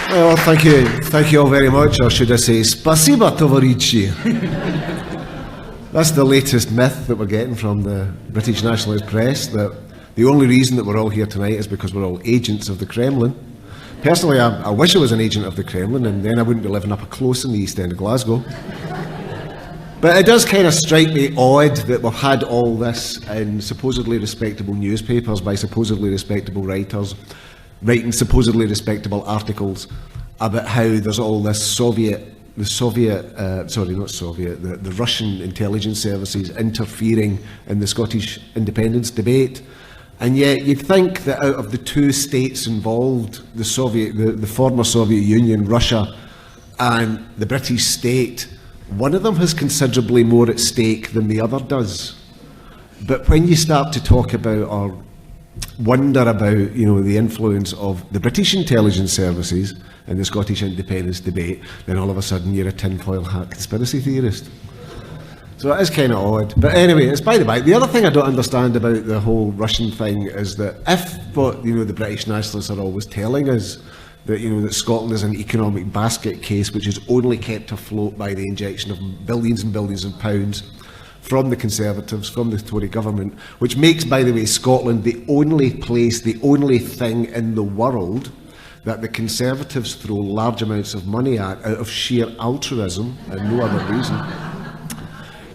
Well, thank you all very much, or should I say, spasiba, tovarichi. That's the latest myth that we're getting from the British nationalist press, that the only reason that we're all here tonight is because we're all agents of the Kremlin. Personally, I wish I was an agent of the Kremlin, and then I wouldn't be living up a close in the East End of Glasgow. But it does kind of strike me odd that we've had all this in supposedly respectable newspapers by supposedly respectable writers, writing supposedly respectable articles about how there's all this the Russian intelligence services interfering in the Scottish independence debate. And yet you'd think that out of the two states involved, the former Soviet Union, Russia, and the British state, one of them has considerably more at stake than the other does. But when you start to talk about or wonder about, the influence of the British intelligence services in the Scottish independence debate, then all of a sudden you're a tinfoil hat conspiracy theorist. So it is kind of odd. But anyway, it's by the by. The other thing I don't understand about the whole Russian thing is that if what the British nationalists are always telling us, that that Scotland is an economic basket case which is only kept afloat by the injection of billions and billions of pounds from the Conservatives, from the Tory government, which makes, by the way, Scotland the only thing in the world that the Conservatives throw large amounts of money at out of sheer altruism and no other reason.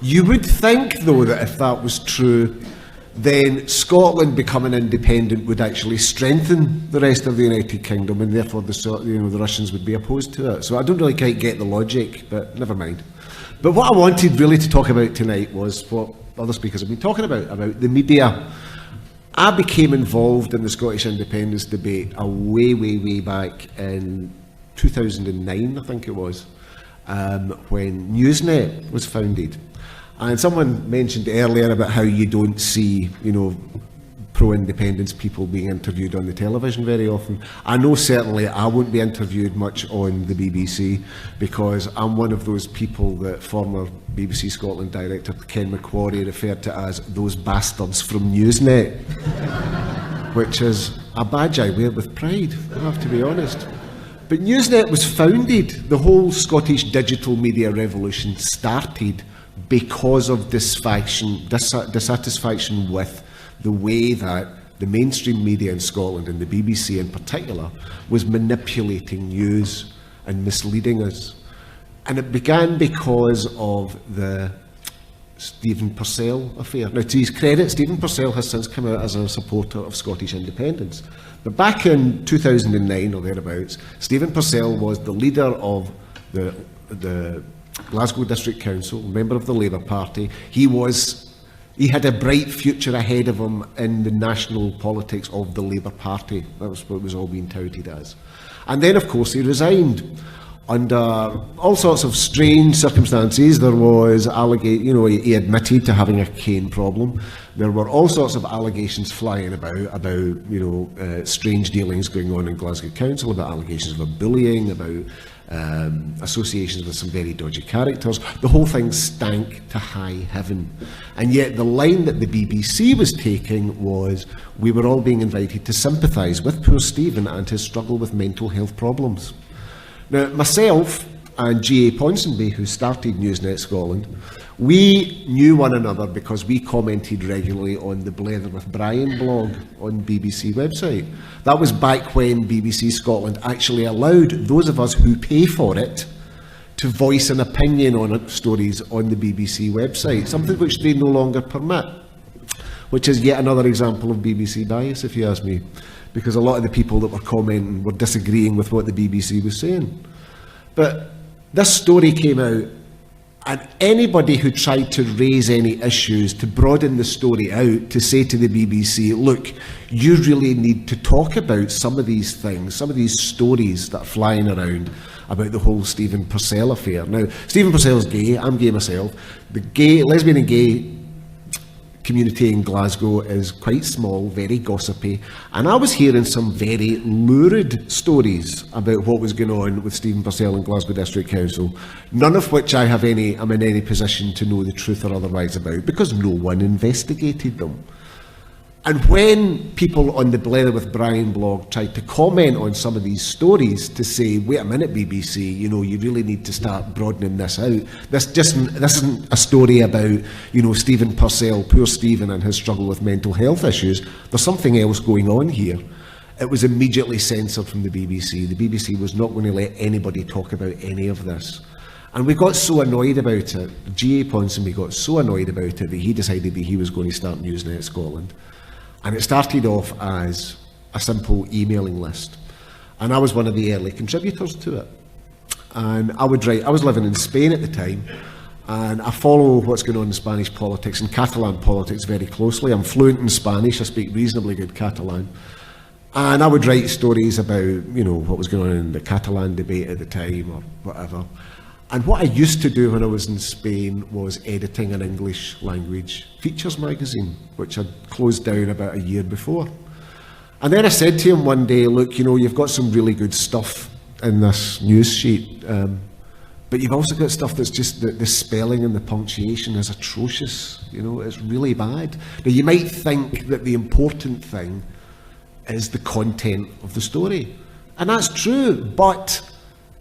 You would think, though, that if that was true, then Scotland becoming independent would actually strengthen the rest of the United Kingdom, and therefore the Russians would be opposed to it. So I don't really quite get the logic, but never mind. But what I wanted really to talk about tonight was what other speakers have been talking about the media. I became involved in the Scottish independence debate way back in 2009, I think it was, when Newsnet was founded. And someone mentioned earlier about how you don't see, pro-independence people being interviewed on the television very often. I know certainly I won't be interviewed much on the BBC because I'm one of those people that former BBC Scotland director Ken McQuarrie referred to as those bastards from Newsnet, which is a badge I wear with pride, I have to be honest. But Newsnet was founded, the whole Scottish digital media revolution started because of dissatisfaction with the way that the mainstream media in Scotland, and the BBC in particular, was manipulating news and misleading us. And it began because of the Stephen Purcell affair. Now, to his credit, Stephen Purcell has since come out as a supporter of Scottish independence. But back in 2009 or thereabouts, Stephen Purcell was the leader of the Glasgow District Council, member of the Labour Party. He had a bright future ahead of him in the national politics of the Labour Party. That was what it was all being touted as. And then, of course, he resigned under all sorts of strange circumstances. There was he admitted to having a cane problem. There were all sorts of allegations flying about strange dealings going on in Glasgow Council, about allegations of bullying, about associations with some very dodgy characters. The whole thing stank to high heaven. And yet the line that the BBC was taking was, we were all being invited to sympathise with poor Stephen and his struggle with mental health problems. Now, myself and G.A. Ponsonby, who started Newsnet Scotland, we knew one another because we commented regularly on the Blether with Brian blog on BBC website. That was back when BBC Scotland actually allowed those of us who pay for it to voice an opinion on stories on the BBC website, something which they no longer permit, which is yet another example of BBC bias, if you ask me, because a lot of the people that were commenting were disagreeing with what the BBC was saying. But this story came out, and anybody who tried to raise any issues, to broaden the story out, to say to the BBC, look, you really need to talk about some of these things, some of these stories that are flying around about the whole Stephen Purcell affair. Now, Stephen Purcell's gay, I'm gay myself. The lesbian and gay community in Glasgow is quite small, very gossipy, and I was hearing some very lurid stories about what was going on with Stephen Purcell in Glasgow District Council, none of which I'm in any position to know the truth or otherwise about, because no one investigated them. And when people on the Blether with Brian blog tried to comment on some of these stories to say, wait a minute, BBC, you know, you really need to start broadening this out. This isn't a story about, you know, Stephen Purcell, poor Stephen, and his struggle with mental health issues. There's something else going on here. It was immediately censored from the BBC. The BBC was not going to let anybody talk about any of this. And we got so annoyed about it, G.A. Ponsonby got so annoyed about it that he decided that he was going to start Newsnet Scotland. And it started off as a simple emailing list. And I was one of the early contributors to it. And I would write, I was living in Spain at the time, and I follow what's going on in Spanish politics and Catalan politics very closely. I'm fluent in Spanish, I speak reasonably good Catalan. And I would write stories about, you know, what was going on in the Catalan debate at the time or whatever. And what I used to do when I was in Spain was editing an English language features magazine, which had closed down about a year before. And then I said to him one day, look, you know, you've got some really good stuff in this news sheet, but you've also got stuff that's just, the spelling and the punctuation is atrocious, you know, it's really bad. Now, you might think that the important thing is the content of the story. And that's true, but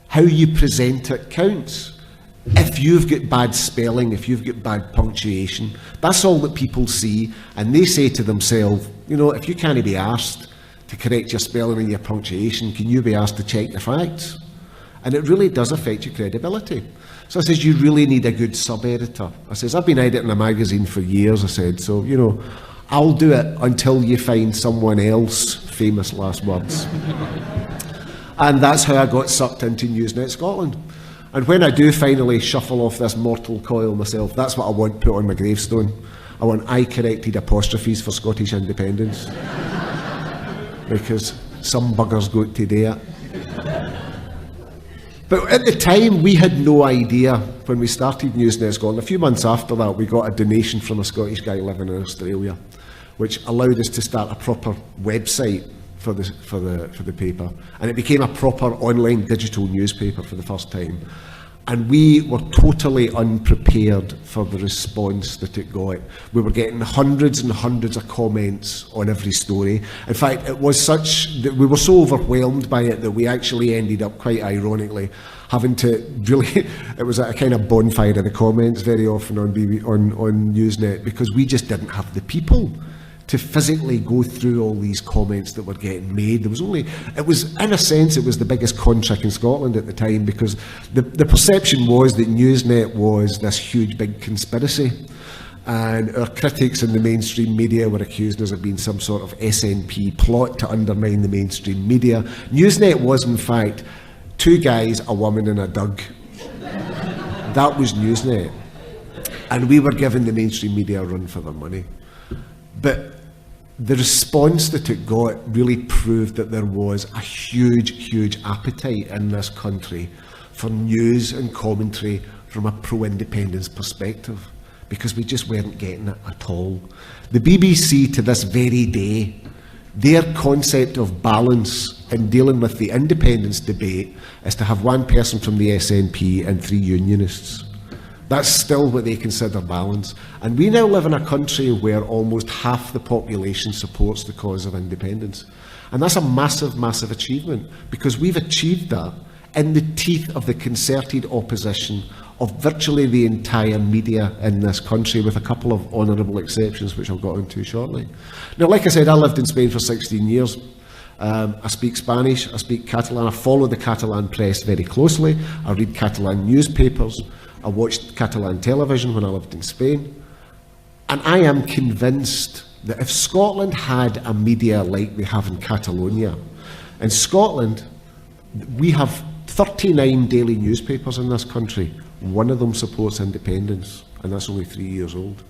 how you present it counts. If you've got bad spelling, if you've got bad punctuation, that's all that people see, and they say to themselves, you know, if you can't be asked to correct your spelling and your punctuation, can you be asked to check your facts? And it really does affect your credibility. So I says, you really need a good sub-editor. I says, I've been editing a magazine for years, I said, so, you know, I'll do it until you find someone else, famous last words. And that's how I got sucked into Newsnet Scotland. And when I do finally shuffle off this mortal coil myself, that's what I want put on my gravestone. I want I-corrected apostrophes for Scottish independence. Because some buggers got to do it. But at the time, we had no idea when we started Newsnet Scotland. A few months after that, we got a donation from a Scottish guy living in Australia, which allowed us to start a proper website for the paper, and it became a proper online digital newspaper for the first time. And we were totally unprepared for the response that it got. We were getting hundreds and hundreds of comments on every story. In fact, it was such that we were so overwhelmed by it that we actually ended up, quite ironically, having to really, it was a kind of bonfire of the comments very often on Newsnet, because we just didn't have the people to physically go through all these comments that were getting made. It was in a sense, it was the biggest con trick in Scotland at the time, because the perception was that Newsnet was this huge big conspiracy, and our critics in the mainstream media were accusing us of being some sort of SNP plot to undermine the mainstream media. Newsnet was in fact two guys, a woman and a Doug. That was Newsnet. And we were giving the mainstream media a run for their money. But the response that it got really proved that there was a huge appetite in this country for news and commentary from a pro-independence perspective, because we just weren't getting it at all. The BBC to this very day, their concept of balance in dealing with the independence debate is to have one person from the SNP and 3 unionists. That's still what they consider balance. And we now live in a country where almost half the population supports the cause of independence. And that's a massive achievement, because we've achieved that in the teeth of the concerted opposition of virtually the entire media in this country, with a couple of honourable exceptions, which I'll get into shortly. Now, like I said, I lived in Spain for 16 years. I speak Spanish, I speak Catalan, I follow the Catalan press very closely, I read Catalan newspapers, I watched Catalan television when I lived in Spain, and I am convinced that if Scotland had a media like they have in Catalonia, in Scotland we have 39 daily newspapers in this country. One of them supports independence, and that's only 3 years old.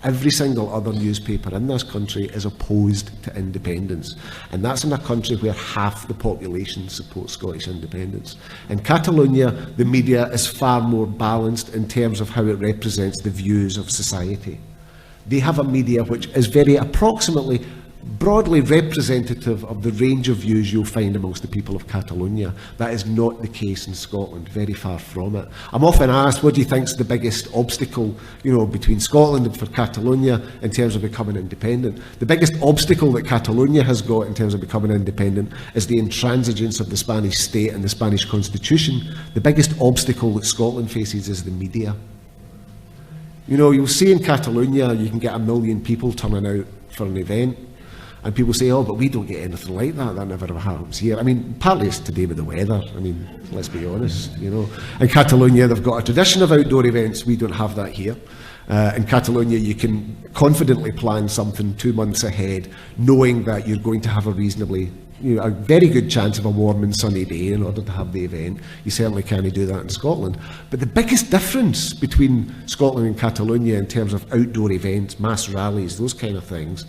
Every single other newspaper in this country is opposed to independence, and that's in a country where half the population supports Scottish independence. In Catalonia, the media is far more balanced in terms of how it represents the views of society. They have a media which is very approximately broadly representative of the range of views you'll find amongst the people of Catalonia. That is not the case in Scotland, very far from it. I'm often asked, what do you think is the biggest obstacle, between Scotland and for Catalonia in terms of becoming independent? The biggest obstacle that Catalonia has got in terms of becoming independent is the intransigence of the Spanish state and the Spanish constitution. The biggest obstacle that Scotland faces is the media. You'll see in Catalonia, you can get 1 million people turning out for an event. And people say, oh, but we don't get anything like that. That never happens here. Partly it's to do with the weather. Let's be honest, In Catalonia, they've got a tradition of outdoor events. We don't have that here. In Catalonia, you can confidently plan something 2 months ahead, knowing that you're going to have a very good chance of a warm and sunny day in order to have the event. You certainly can't do that in Scotland. But the biggest difference between Scotland and Catalonia in terms of outdoor events, mass rallies, those kind of things,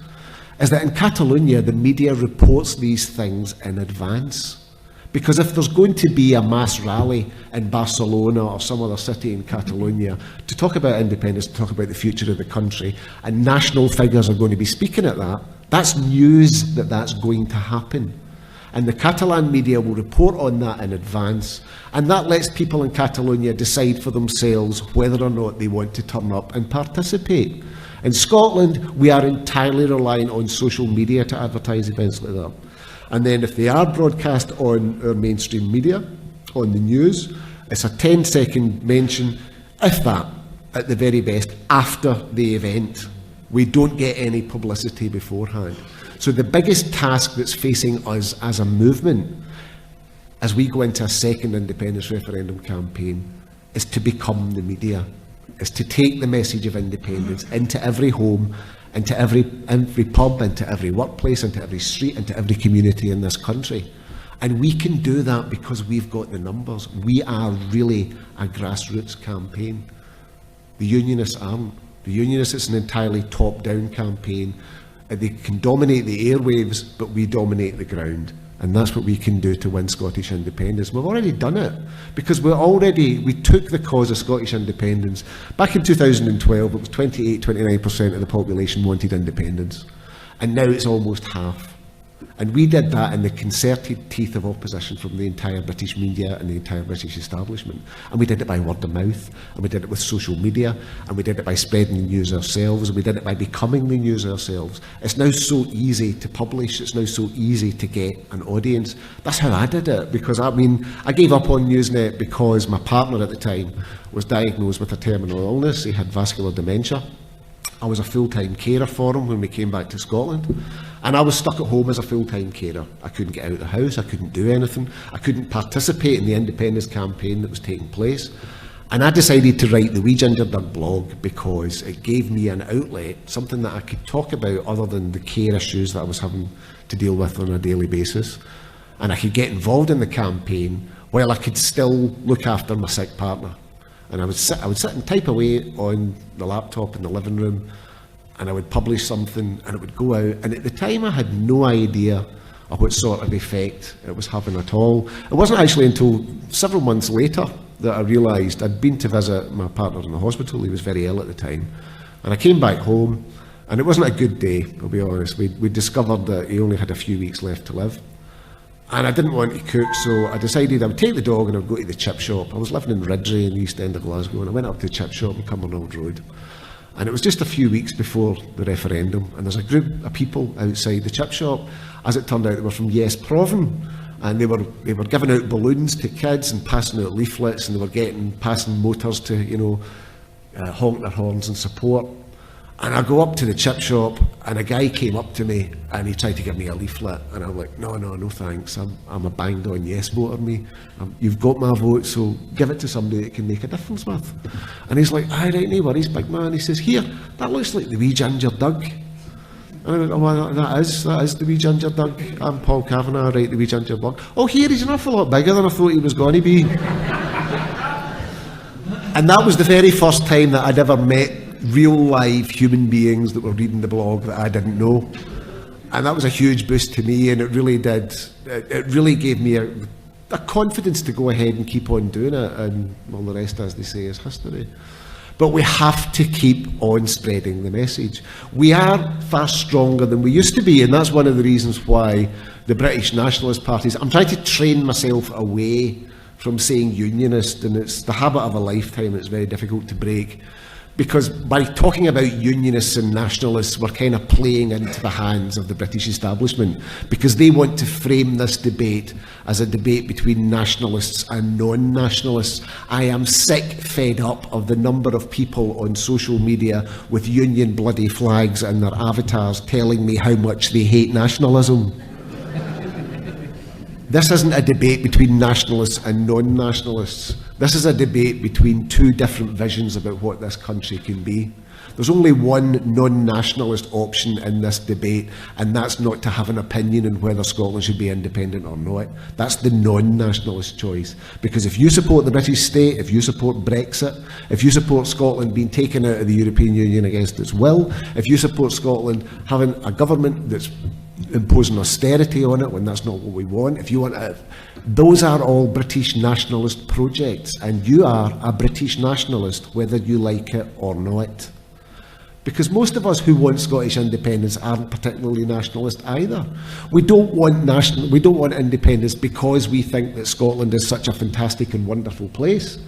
is that in Catalonia, the media reports these things in advance. Because if there's going to be a mass rally in Barcelona or some other city in Catalonia to talk about independence, to talk about the future of the country, and national figures are going to be speaking at that, that's news that that's going to happen. And the Catalan media will report on that in advance, and that lets people in Catalonia decide for themselves whether or not they want to turn up and participate. In Scotland, we are entirely reliant on social media to advertise events like that. And then if they are broadcast on our mainstream media, on the news, it's a 10-second mention, if that, at the very best, after the event. We don't get any publicity beforehand. So the biggest task that's facing us as a movement, as we go into a second independence referendum campaign, is to become the media. Is to take the message of independence into every home, into every pub, into every workplace, into every street, into every community in this country. And we can do that because we've got the numbers. We are really a grassroots campaign. The Unionists aren't. The Unionists, it's an entirely top-down campaign. They can dominate the airwaves, but we dominate the ground. And that's what we can do to win Scottish independence. We've already done it, because we took the cause of Scottish independence. Back in 2012, it was 28-29% of the population wanted independence. And now it's almost half. And we did that in the concerted teeth of opposition from the entire British media and the entire British establishment. And we did it by word of mouth, and we did it with social media, and we did it by spreading the news ourselves, and we did it by becoming the news ourselves. It's now so easy to publish, it's now so easy to get an audience. That's how I did it, because I gave up on Newsnet because my partner at the time was diagnosed with a terminal illness. He had vascular dementia. I was a full-time carer for him when we came back to Scotland. And I was stuck at home as a full-time carer. I couldn't get out of the house, I couldn't do anything, I couldn't participate in the independence campaign that was taking place. And I decided to write the Wee Ginger Dug blog because it gave me an outlet, something that I could talk about other than the care issues that I was having to deal with on a daily basis. And I could get involved in the campaign while I could still look after my sick partner. And I would sit and type away on the laptop in the living room, and I would publish something and it would go out. And at the time I had no idea of what sort of effect it was having at all. It wasn't actually until several months later that I realised I'd been to visit my partner in the hospital. He was very ill at the time. And I came back home, and it wasn't a good day, I'll be honest. We discovered that he only had a few weeks left to live. And I didn't want to cook, so I decided I would take the dog and I would go to the chip shop. I was living in Ridley in the east end of Glasgow, and I went up to the chip shop in Cumbernauld Road. And it was just a few weeks before the referendum, and there's a group of people outside the chip shop. As it turned out, they were from Yes Proven, and they were giving out balloons to kids and passing out leaflets, and they were passing motors to, honk their horns in support. And I go up to the chip shop, and a guy came up to me and he tried to give me a leaflet, and I'm like, no thanks, I'm a banged on yes voter, me. You've got my vote, so give it to somebody that can make a difference with. And he's like, aye, right, no worries, big man. He says, here, that looks like the Wee Ginger Dug. And I went, oh, well, that is the Wee Ginger Dug. I'm Paul Kavanagh, right, the Wee Ginger Dug. Oh, here, he's an awful lot bigger than I thought he was going to be. And that was the very first time that I'd ever met real live human beings that were reading the blog that I didn't know. And that was a huge boost to me, and it really gave me a confidence to go ahead and keep on doing it, and well, the rest, as they say, is history. But we have to keep on spreading the message. We are far stronger than we used to be, and that's one of the reasons why the British nationalist parties, I'm trying to train myself away from saying unionist, and it's the habit of a lifetime. It's very difficult to break, because by talking about unionists and nationalists, we're kind of playing into the hands of the British establishment, because they want to frame this debate as a debate between nationalists and non-nationalists. I am sick, fed up of the number of people on social media with union bloody flags and their avatars telling me how much they hate nationalism. This isn't a debate between nationalists and non-nationalists. This is a debate between two different visions about what this country can be. There's only one non-nationalist option in this debate, and that's not to have an opinion on whether Scotland should be independent or not. That's the non-nationalist choice. Because if you support the British state, if you support Brexit, if you support Scotland being taken out of the European Union against its will, if you support Scotland having a government that's imposing austerity on it when that's not what we want, if you want to, those are all British nationalist projects, and you are a British nationalist whether you like it or not. Because most of us who want Scottish independence aren't particularly nationalist either. We don't want independence because we think that Scotland is such a fantastic and wonderful place.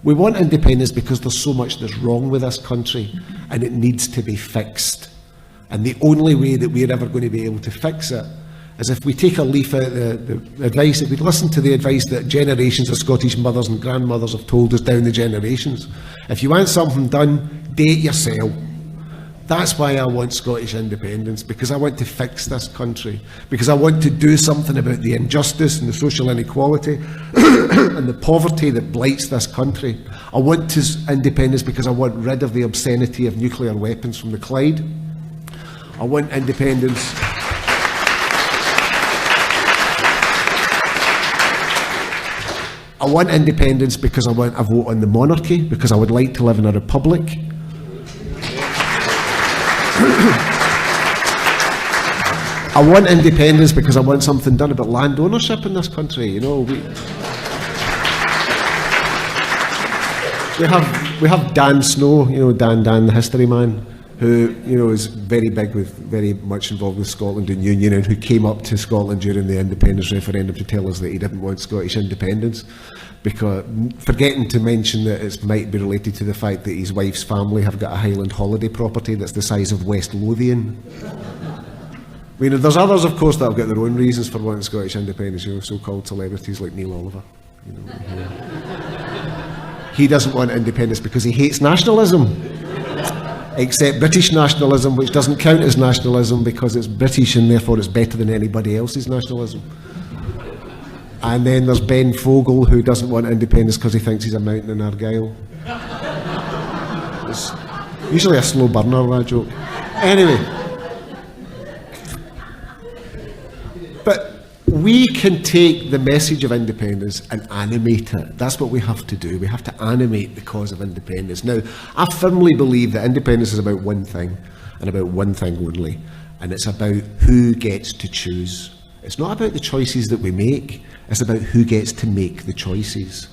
We want independence because there's so much that's wrong with this country and it needs to be fixed. And the only way that we're ever going to be able to fix it is if we take a leaf out of the advice, if we listen to the advice that generations of Scottish mothers and grandmothers have told us down the generations. If you want something done, date yourself. That's why I want Scottish independence, because I want to fix this country, because I want to do something about the injustice and the social inequality and the poverty that blights this country. I want independence because I want rid of the obscenity of nuclear weapons from the Clyde. I want independence. I want independence because I want a vote on the monarchy, because I would like to live in a republic. I want independence because I want something done about land ownership in this country. You know, we have Dan Snow, you know, Dan, the history man, who, you know, is very big with, very much involved with Scotland and Union, and who came up to Scotland during the independence referendum to tell us that he didn't want Scottish independence, because forgetting to mention that it might be related to the fact that his wife's family have got a Highland holiday property that's the size of West Lothian. I mean, there's others, of course, that have got their own reasons for wanting Scottish independence, you know, so-called celebrities like Neil Oliver. You know, he doesn't want independence because he hates nationalism. Except British nationalism, which doesn't count as nationalism because it's British and therefore it's better than anybody else's nationalism. And then there's Ben Fogel, who doesn't want independence because he thinks he's a mountain in Argyll. It's usually a slow burner, that joke. Anyway. But we can take the message of independence and animate it. That's what we have to do. We have to animate the cause of independence. Now, I firmly believe that independence is about one thing, and about one thing only, and it's about who gets to choose. It's not about the choices that we make, it's about who gets to make the choices.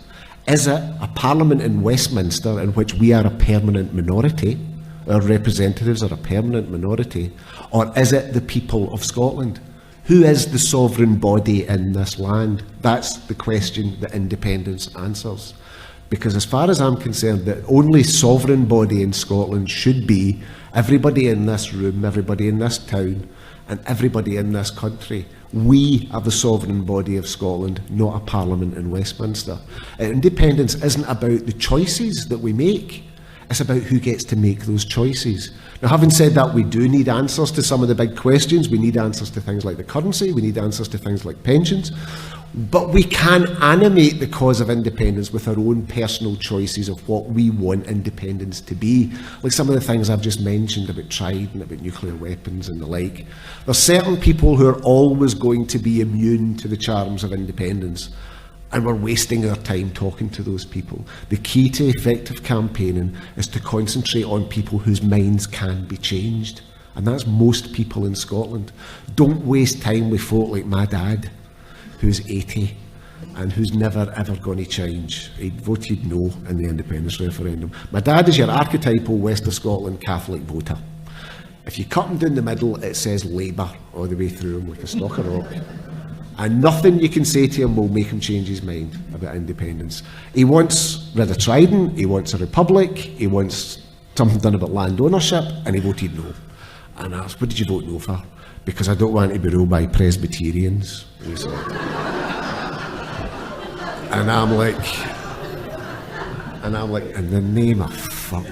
Is it a parliament in Westminster in which we are a permanent minority, our representatives are a permanent minority, or is it the people of Scotland? Who is the sovereign body in this land? That's the question that independence answers. Because as far as I'm concerned, the only sovereign body in Scotland should be everybody in this room, everybody in this town, and everybody in this country. We are the sovereign body of Scotland, not a parliament in Westminster. Independence isn't about the choices that we make. It's about who gets to make those choices. Now, having said that, we do need answers to some of the big questions. We need answers to things like the currency. We need answers to things like pensions. But we can animate the cause of independence with our own personal choices of what we want independence to be. Like some of the things I've just mentioned about Trident, about nuclear weapons and the like. There's certain people who are always going to be immune to the charms of independence. And we're wasting our time talking to those people. The key to effective campaigning is to concentrate on people whose minds can be changed. And that's most people in Scotland. Don't waste time with folk like my dad, who's 80, and who's never ever going to change. He voted no in the independence referendum. My dad is your archetypal West of Scotland Catholic voter. If you cut him down the middle, it says Labour all the way through him like a stalk of rock. And nothing you can say to him will make him change his mind about independence. He wants rid of Trident, he wants a republic, he wants something done about land ownership, and he voted no. And I asked, what did you vote no for? Because I don't want to be ruled by Presbyterians, he said. And I'm like, in the name of fuck.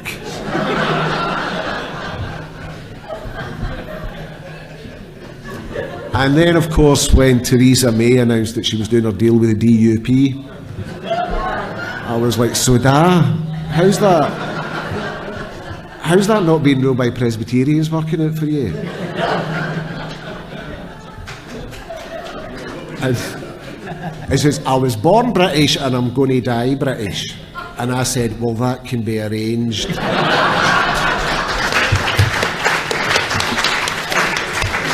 And then, of course, when Theresa May announced that she was doing her deal with the DUP, I was like, so how's that? How's that not being ruled by Presbyterians working out for you? And he says, I was born British and I'm going to die British. And I said, well, that can be arranged.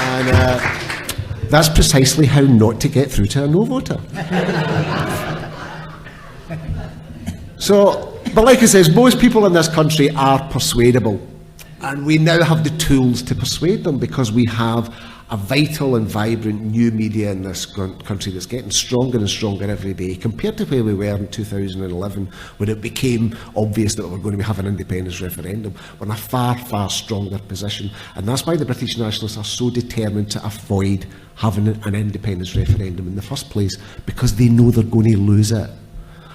And that's precisely how not to get through to a no voter. So, but like I says, most people in this country are persuadable. And we now have the tools to persuade them because we have a vital and vibrant new media in this country that's getting stronger and stronger every day compared to where we were in 2011 when it became obvious that we were going to have an independence referendum. We're in a far, far stronger position, and that's why the British nationalists are so determined to avoid having an independence referendum in the first place, because they know they're going to lose it.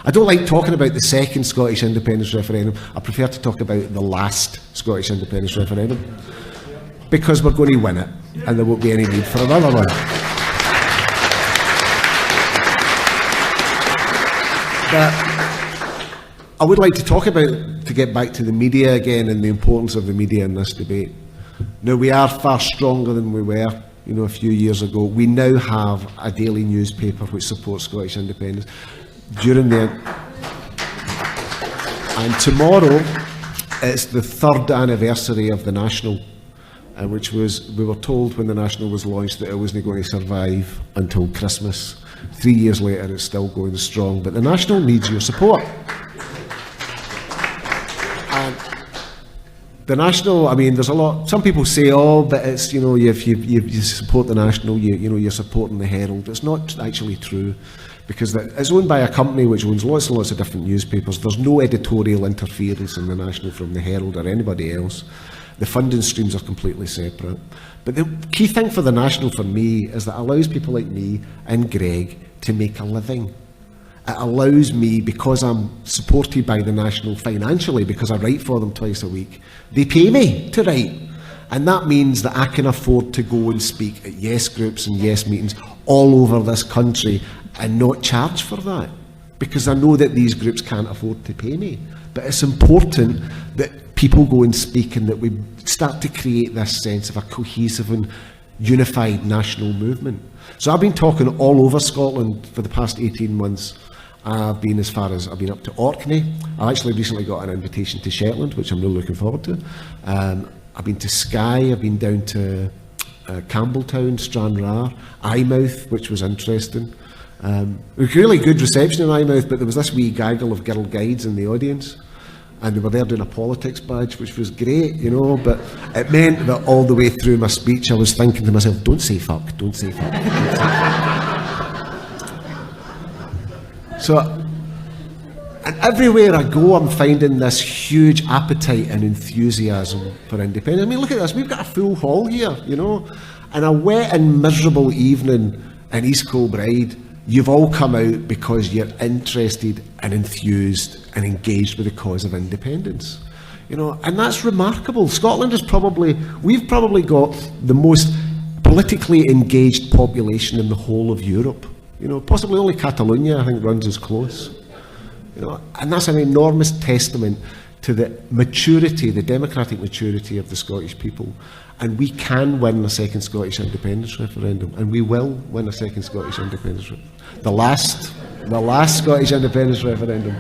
I don't like talking about the second Scottish independence referendum. I prefer to talk about the last Scottish independence referendum, because we're going to win it and there won't be any need for another one. But I would like to talk about, to get back to the media again and the importance of the media in this debate. Now, we are far stronger than we were, a few years ago. We now have a daily newspaper which supports Scottish independence. And tomorrow, it's the 3rd anniversary of the National, which was, we were told when the National was launched that it wasn't going to survive until Christmas. 3 years later, it's still going strong, but the National needs your support. And the National, I mean, there's a lot, some people say, oh, but it's, if you support the National, you're supporting the Herald. It's not actually true, because it's owned by a company which owns lots and lots of different newspapers. There's no editorial interference in the National from the Herald or anybody else. The funding streams are completely separate. But the key thing for the National for me is that it allows people like me and Greg to make a living. It allows me, because I'm supported by the National financially, because I write for them twice a week, they pay me to write. And that means that I can afford to go and speak at yes groups and yes meetings all over this country and not charge for that, because I know that these groups can't afford to pay me. But it's important that people go and speak and that we start to create this sense of a cohesive and unified national movement. So I've been talking all over Scotland for the past 18 months. I've been I've been up to Orkney. I actually recently got an invitation to Shetland, which I'm really looking forward to. I've been to Skye, I've been down to Campbelltown, Stranraer, Eyemouth, which was interesting. It was really good reception in Eyemouth, but there was this wee gaggle of girl guides in the audience, and they were there doing a politics badge, which was great, but it meant that all the way through my speech I was thinking to myself, don't say fuck, don't say fuck. Don't say fuck. So, and everywhere I go I'm finding this huge appetite and enthusiasm for independence. I mean, look at this, we've got a full hall here, and a wet and miserable evening in East Kilbride. You've all come out because you're interested and enthused and engaged with the cause of independence. And that's remarkable. Scotland is we've probably got the most politically engaged population in the whole of Europe. Possibly only Catalonia, I think, runs as close. And that's an enormous testament to the maturity, the democratic maturity of the Scottish people. And we can win a second Scottish independence referendum, and we will win a second Scottish independence referendum. The last Scottish independence referendum,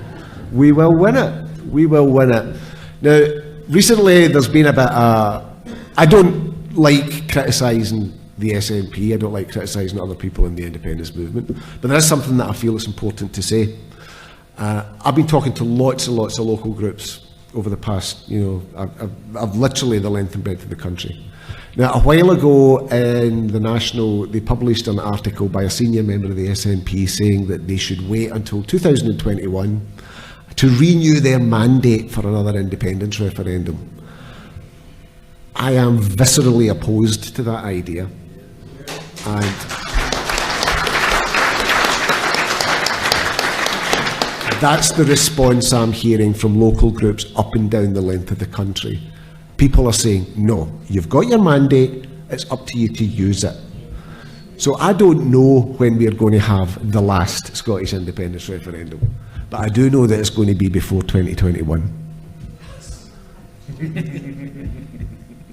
we will win it. We will win it. Now, recently there's been a bit I don't like criticising the SNP. I don't like criticising other people in the independence movement. But there is something that I feel it's important to say. I've been talking to lots and lots of local groups over the past, I've literally the length and breadth of the country. Now, a while ago in the National, they published an article by a senior member of the SNP saying that they should wait until 2021 to renew their mandate for another independence referendum. I am viscerally opposed to that idea. And that's the response I'm hearing from local groups up and down the length of the country. People are saying, no, you've got your mandate, it's up to you to use it. So I don't know when we're going to have the last Scottish independence referendum, but I do know that it's going to be before 2021.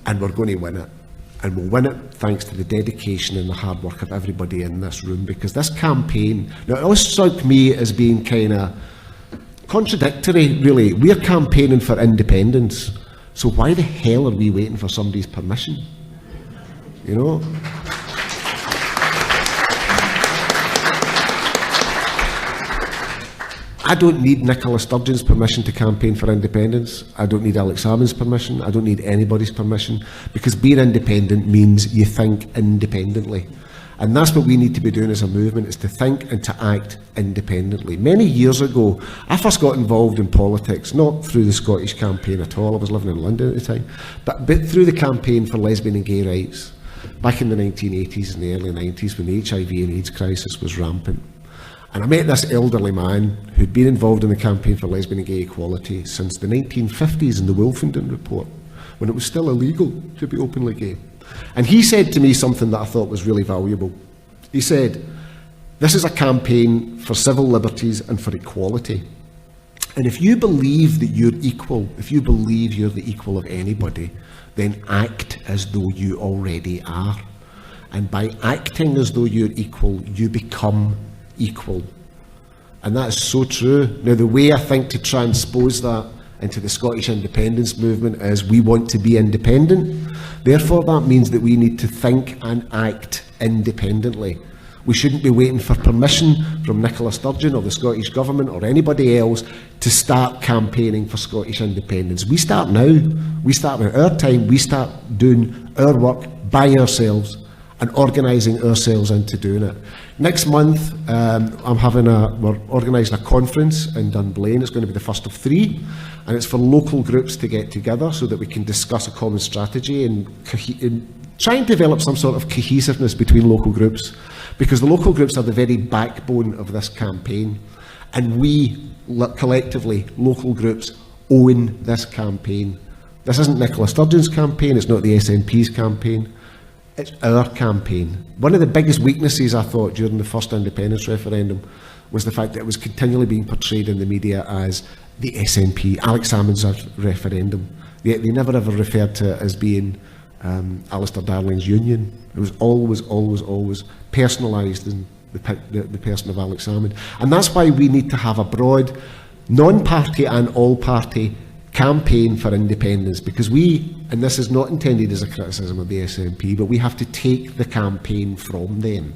And we're going to win it. And we'll win it thanks to the dedication and the hard work of everybody in this room, because this campaign, now it always struck me as being kind of contradictory, really. We're campaigning for independence, so why the hell are we waiting for somebody's permission? You know? I don't need Nicola Sturgeon's permission to campaign for independence. I don't need Alex Salmond's permission. I don't need anybody's permission, because being independent means you think independently. And that's what we need to be doing as a movement, is to think and to act independently. Many years ago, I first got involved in politics, not through the Scottish campaign at all. I was living in London at the time, but through the campaign for lesbian and gay rights back in the 1980s and the early 90s, when the HIV and AIDS crisis was rampant. And I met this elderly man who'd been involved in the campaign for lesbian and gay equality since the 1950s in the Wolfenden Report, when it was still illegal to be openly gay. And he said to me something that I thought was really valuable. He said, this is a campaign for civil liberties and for equality. And if you believe that you're equal, if you believe you're the equal of anybody, then act as though you already are. And by acting as though you're equal, you become equal. And that is so true. Now, the way I think to transpose that into the Scottish independence movement is we want to be independent. Therefore, that means that we need to think and act independently. We shouldn't be waiting for permission from Nicola Sturgeon or the Scottish Government or anybody else to start campaigning for Scottish independence. We start now. We start at our time. We start doing our work by ourselves and organising ourselves into doing it. Next month, we're organising a conference in Dunblane. It's going to be the first of 3, and it's for local groups to get together so that we can discuss a common strategy and try and develop some sort of cohesiveness between local groups, because the local groups are the very backbone of this campaign, and we, collectively, local groups, own this campaign. This isn't Nicola Sturgeon's campaign, it's not the SNP's campaign. It's our campaign. One of the biggest weaknesses, I thought, during the first independence referendum was the fact that it was continually being portrayed in the media as the SNP, Alex Salmond's referendum. They never ever referred to it as being Alistair Darling's union. It was always personalised in the person of Alex Salmond. And that's why we need to have a broad, non-party and all-party campaign for independence, because and this is not intended as a criticism of the SNP, but we have to take the campaign from them,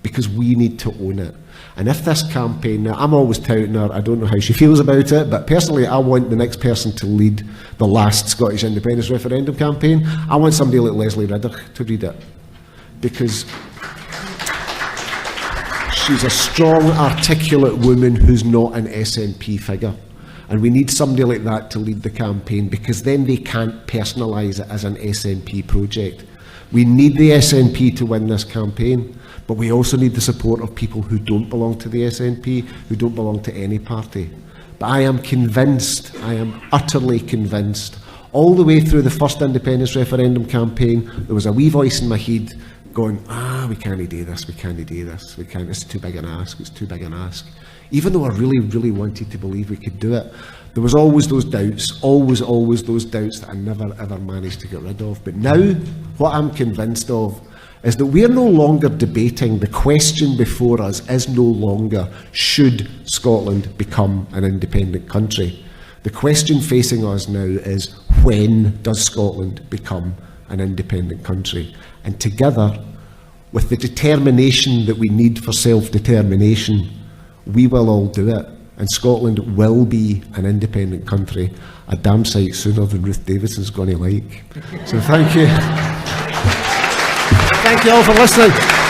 because we need to own it. And if this campaign, now I'm always touting her, I don't know how she feels about it, but personally I want the next person to lead the last Scottish independence referendum campaign. I want somebody like Leslie Riddoch to lead it, because she's a strong, articulate woman who's not an SNP figure. And we need somebody like that to lead the campaign, because then they can't personalise it as an SNP project. We need the SNP to win this campaign, but we also need the support of people who don't belong to the SNP, who don't belong to any party. But I am convinced, I am utterly convinced, all the way through the first independence referendum campaign, there was a wee voice in my head going, we can't do this, it's too big an ask, it's too big an ask. Even though I really, really wanted to believe we could do it, there was always those doubts, always those doubts that I never ever managed to get rid of. But now, what I'm convinced of is that we're no longer debating, the question before us is no longer, should Scotland become an independent country? The question facing us now is, when does Scotland become an independent country? And together, with the determination that we need for self-determination, we will all do it. And Scotland will be an independent country a damn sight sooner than Ruth Davidson's going to like. So thank you. Thank you all for listening.